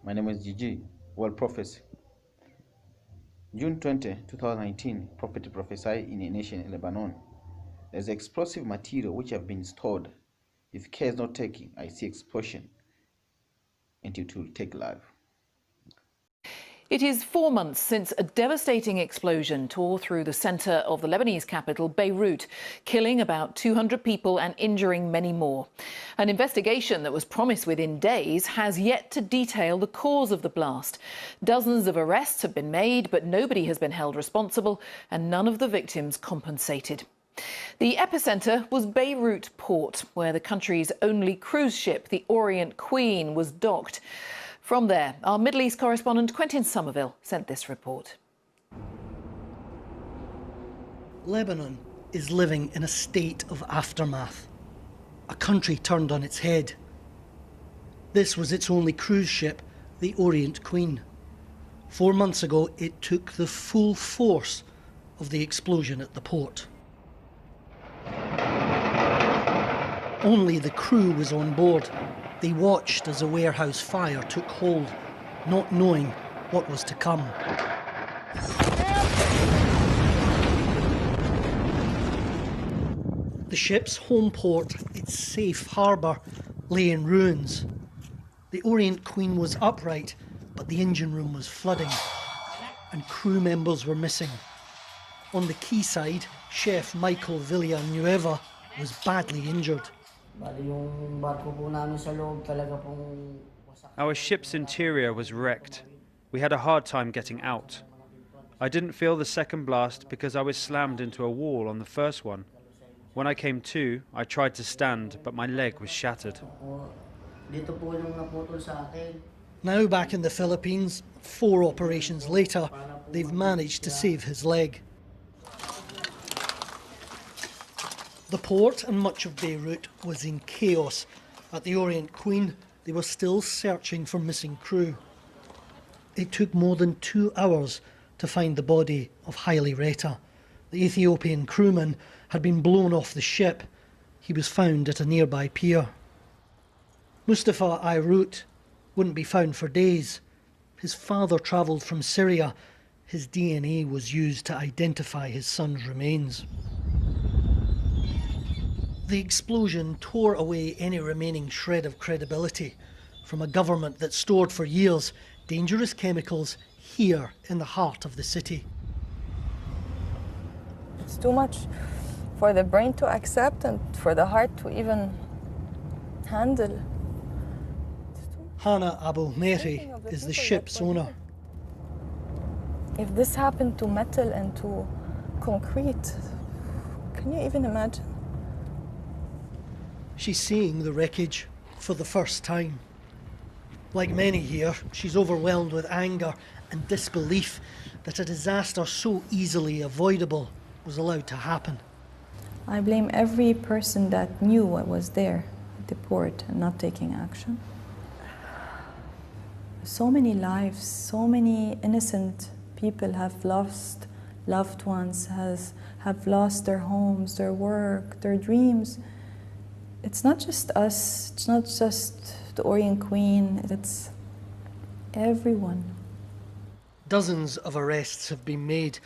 My name is Gigi. World Prophecy. June 20, 2019, prophet prophesied in a nation in Lebanon. There's explosive material which have been stored. If care is not taken, I see explosion and it will take life. It is 4 months since a devastating explosion tore through the centre of the Lebanese capital, Beirut, killing about 200 people and injuring many more. An investigation that was promised within days has yet to detail the cause of the blast. Dozens of arrests have been made, but nobody has been held responsible and none of the victims compensated. The epicentre was Beirut port, where the country's only cruise ship, the Orient Queen, was docked. From there, our Middle East correspondent Quentin Somerville sent this report. Lebanon is living in a state of aftermath. A country turned on its head. This was its only cruise ship, the Orient Queen. 4 months ago, it took the full force of the explosion at the port. Only the crew was on board. They watched as a warehouse fire took hold, not knowing what was to come. The ship's home port, its safe harbour, lay in ruins. The Orient Queen was upright, but the engine room was flooding, and crew members were missing. On the quayside, chef Michael Villanueva was badly injured. Our ship's interior was wrecked. We had a hard time getting out. I didn't feel the second blast because I was slammed into a wall on the first one. When I came to, I tried to stand, but my leg was shattered. Now back in the Philippines, 4 operations later, they've managed to save his leg. The port and much of Beirut was in chaos. At the Orient Queen, they were still searching for missing crew. It took more than 2 hours to find the body of Haile Reta. The Ethiopian crewman had been blown off the ship. He was found at a nearby pier. Mustafa Ayrut wouldn't be found for days. His father travelled from Syria. His DNA was used to identify his son's remains. The explosion tore away any remaining shred of credibility from a government that stored for years dangerous chemicals here in the heart of the city. It's too much for the brain to accept and for the heart to even handle. Hannah Abu Mehri is the ship's owner. If this happened to metal and to concrete, can you even imagine? She's seeing the wreckage for the first time. Like many here, she's overwhelmed with anger and disbelief that a disaster so easily avoidable was allowed to happen. I blame every person that knew what was there at the port and not taking action. So many lives, so many innocent people have lost loved ones, have lost their homes, their work, their dreams. It's not just us, it's not just the Orient Queen, it's everyone. Dozens of arrests have been made,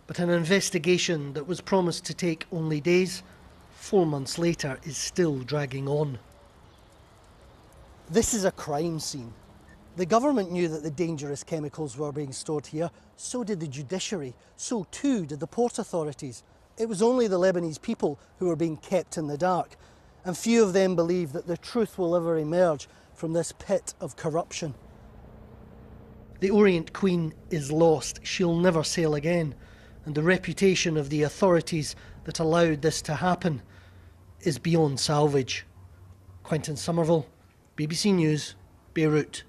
but an investigation that was promised to take only days, 4 months later, is still dragging on. This is a crime scene. The government knew that the dangerous chemicals were being stored here, so did the judiciary, so too did the port authorities. It was only the Lebanese people who were being kept in the dark, and few of them believe that the truth will ever emerge from this pit of corruption. The Orient Queen is lost. She'll never sail again, and the reputation of the authorities that allowed this to happen is beyond salvage. Quentin Somerville, BBC News, Beirut.